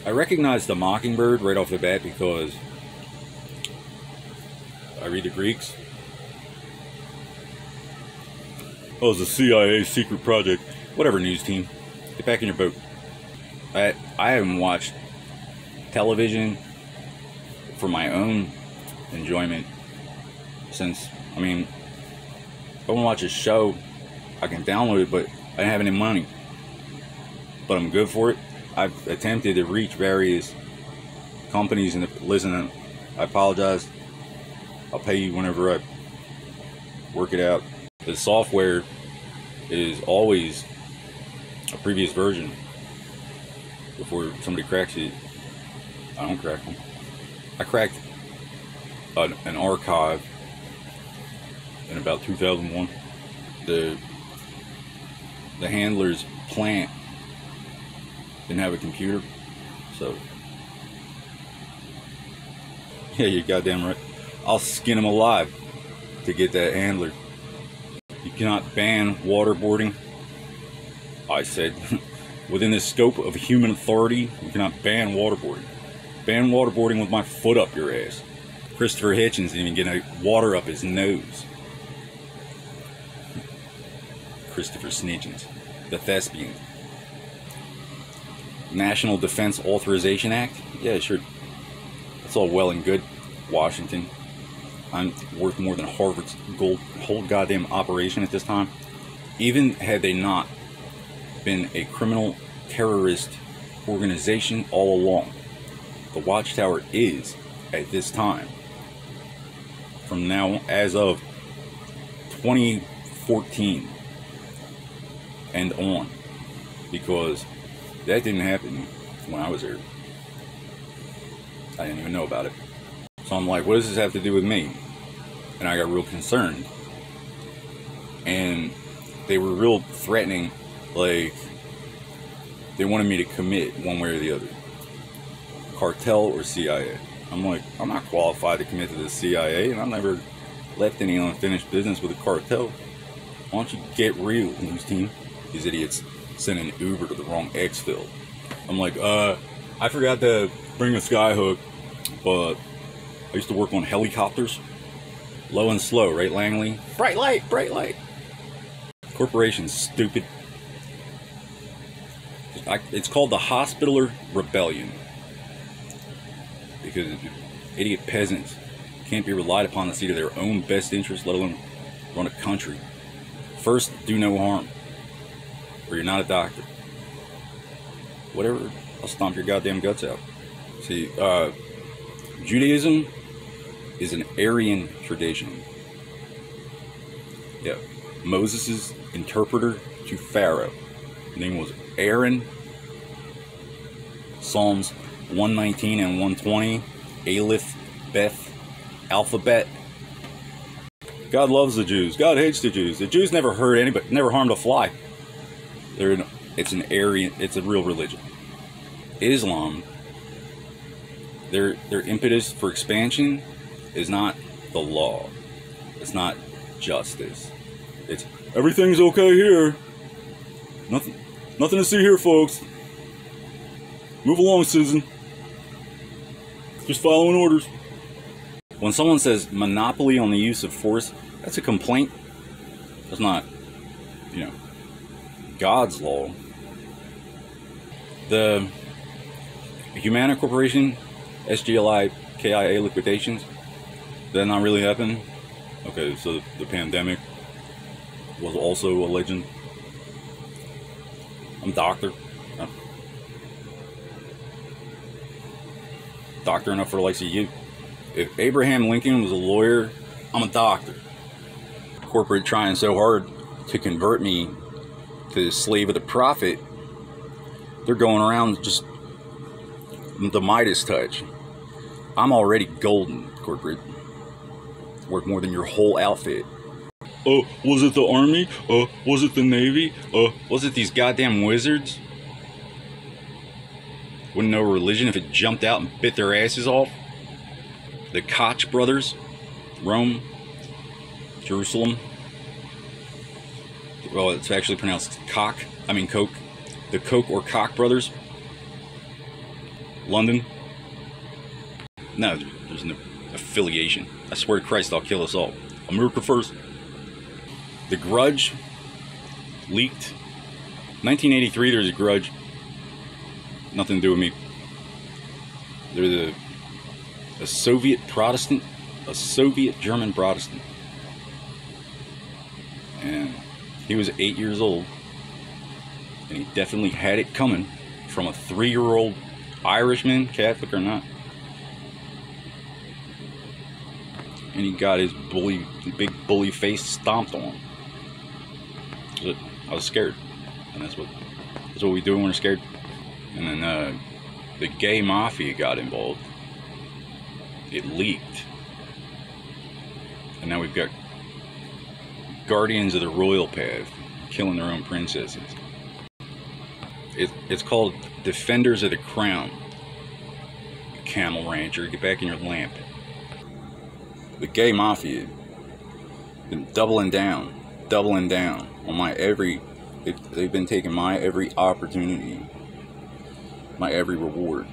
I recognize the mockingbird right off the bat because I read the Greeks. Oh, it's a CIA secret project. Whatever, news team. Get back in your boat. I haven't watched television for my own enjoyment since, I mean, if I want to watch a show, I can download it, but I don't have any money. But I'm good for it. I've attempted to reach various companies and listen, I apologize. I'll pay you whenever I work it out. The software is always a previous version before somebody cracks it. I don't crack them. I cracked an archive in about 2001. The handler's plant didn't have a computer, so yeah, you're goddamn right. I'll skin him alive to get that handler. You cannot ban waterboarding. I said, within the scope of human authority, you cannot ban waterboarding. Ban waterboarding with my foot up your ass. Christopher Hitchens didn't even get water up his nose. Christopher Snitchens, the thespian. National Defense Authorization Act? Yeah, sure. That's all well and good, Washington. I'm worth more than Harvard's whole goddamn operation at this time. Even had they not been a criminal terrorist organization all along, the Watchtower is, at this time, from now, as of 2014 and on, because that didn't happen when I was there. I didn't even know about it. So I'm like, what does this have to do with me? And I got real concerned. And they were real threatening, like they wanted me to commit one way or the other. Cartel or CIA. I'm like, I'm not qualified to commit to the CIA, and I've never left any unfinished business with a cartel. Why don't you get real, news team? These idiots sent an Uber to the wrong exfil. I'm like, I forgot to bring a skyhook, but I used to work on helicopters. Low and slow, right, Langley? Bright light, bright light. Corporation's stupid. It's called the Hospitaller Rebellion. Because idiot peasants can't be relied upon to see to their own best interest, let alone run a country. First, do no harm. Or you're not a doctor. Whatever, I'll stomp your goddamn guts out. See, Judaism is an Aryan tradition. Yeah, Moses' interpreter to Pharaoh. His name was Aaron. Psalms 119 and 120. Aleph, Beth, Alphabet. God loves the Jews. God hates the Jews. The Jews never hurt anybody, never harmed a fly. It's an Aryan. It's a real religion. Islam. Their impetus for expansion is not the law. It's not justice. It's everything's okay here. Nothing to see here, folks. Move along, Susan. Just following orders. When someone says monopoly on the use of force, that's a complaint. That's not, God's law. The Humana Corporation, SGLI, KIA liquidations, did that not really happen? Okay, so the pandemic was also a legend. I'm doctor. Doctor enough for the likes of you. If Abraham Lincoln was a lawyer, I'm a doctor. Corporate trying so hard to convert me to the slave of the prophet, they're going around just the Midas touch. I'm already golden, corporate. Worth more than your whole outfit. Was it the army? Was it the navy? Was it these goddamn wizards? Wouldn't know religion if it jumped out and bit their asses off. The Koch brothers, Rome, Jerusalem. Well, it's actually pronounced Koch. I mean Koch. The Koch or Koch brothers. London? No, there's no affiliation. I swear to Christ, I'll kill us all. America first. The Grudge leaked. 1983, there's a Grudge. Nothing to do with me. They're a Soviet Protestant, a Soviet German Protestant. And he was 8 years old. And he definitely had it coming from a 3-year-old Irishman, Catholic or not. And he got his big bully face stomped on. I was scared. And that's what we do when we're scared. And then the gay mafia got involved. It leaked. And now we've got guardians of the royal path killing their own princesses. It's called Defenders of the Crown. Camel Rancher, get back in your lamp. The gay mafia been doubling down on my every. They've been taking my every opportunity, my every reward,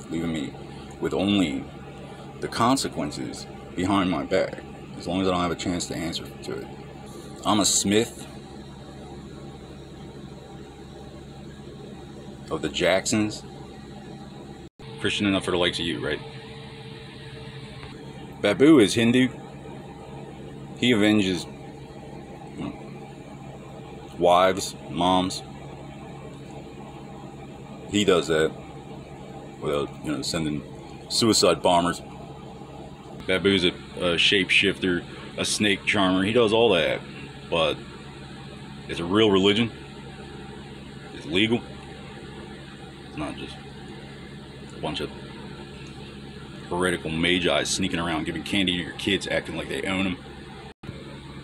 leaving me with only the consequences behind my back, as long as I don't have a chance to answer to it. I'm a Smith of the Jacksons. Christian enough for the likes of you, right? Babu is Hindu. He avenges wives, moms. He does that without, sending suicide bombers. Babu's a shapeshifter, a snake charmer. He does all that, but it's a real religion. It's legal. It's not just a bunch of heretical magi sneaking around giving candy to your kids, acting like they own them.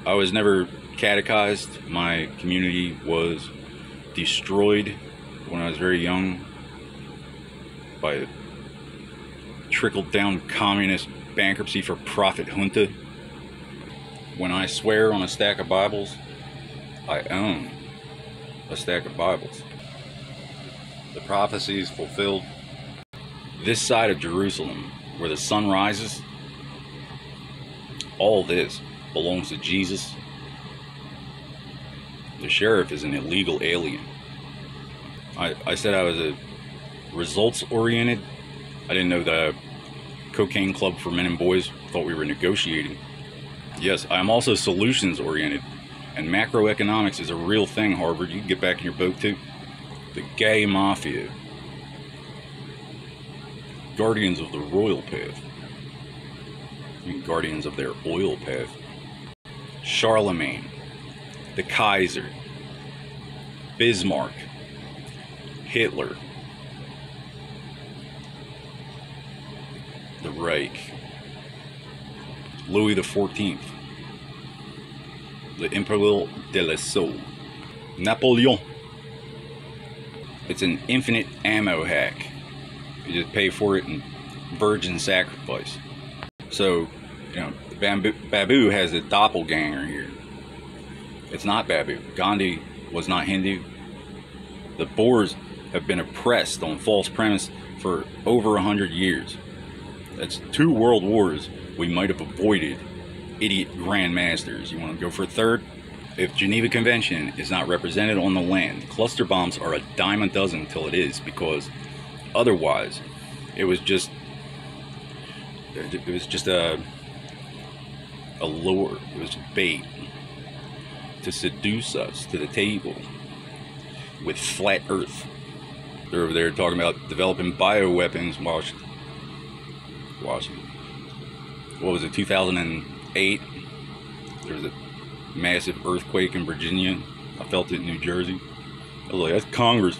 I was never catechized. My community was destroyed when I was very young by a trickled-down communist bankruptcy for profit junta. When I swear on a stack of Bibles, I own a stack of Bibles. The prophecy is fulfilled. This side of Jerusalem, where the sun rises, all this belongs to Jesus. The sheriff is an illegal alien. I said I was a results-oriented. I didn't know that a cocaine club for men and boys thought we were negotiating. Yes, I'm also solutions-oriented. And macroeconomics is a real thing, Harvard. You can get back in your boat, too. The gay mafia. Guardians of the royal path. Guardians of their oil path. Charlemagne. The Kaiser. Bismarck. Hitler. The Reich. Louis XIV. The Empereur de la Soul. Napoleon. It's an infinite ammo hack. You just pay for it in virgin sacrifice. So, Babu has a doppelganger here. It's not Babu. Gandhi was not Hindu. The Boers have been oppressed on false premise for over 100 years. That's 2 world wars we might have avoided. Idiot grandmasters. You want to go for a third? If Geneva Convention is not represented on the land, cluster bombs are a dime a dozen till it is, because otherwise it was just a lure. It was bait to seduce us to the table with flat earth. They're over there talking about developing bioweapons. Washington. What was it, 2008? There was a massive earthquake in Virginia. I felt it in New Jersey. I was like, that's Congress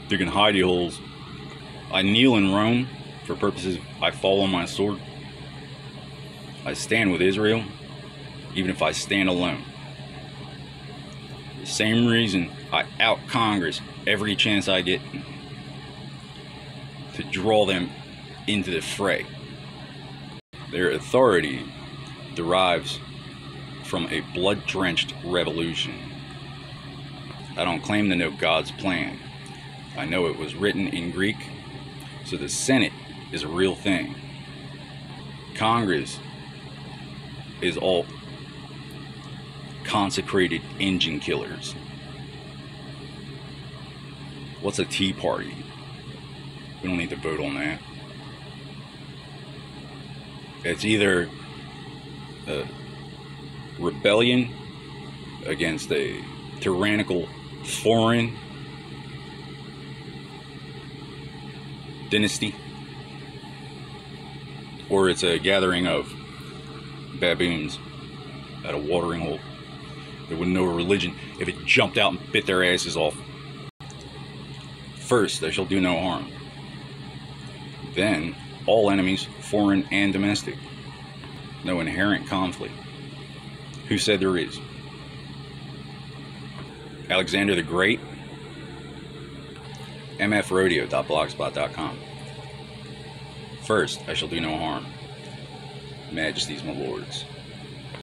digging hidey holes. I kneel in Rome for purposes I fall on my sword. I stand with Israel, even if I stand alone. The same reason I out Congress every chance I get to draw them into the fray. Their authority derives from a blood-drenched revolution. I don't claim to know God's plan. I know it was written in Greek. So the Senate is a real thing. Congress is all consecrated engine killers. What's a Tea Party? We don't need to vote on that. It's either a rebellion against a tyrannical foreign dynasty, or it's a gathering of baboons at a watering hole that wouldn't know a religion if it jumped out and bit their asses off. First, I shall do no harm. Then, all enemies, foreign and domestic. No inherent conflict. Who said there is? Alexander the Great? mfrodeo.blogspot.com. First, I shall do no harm. Majesties, my lords.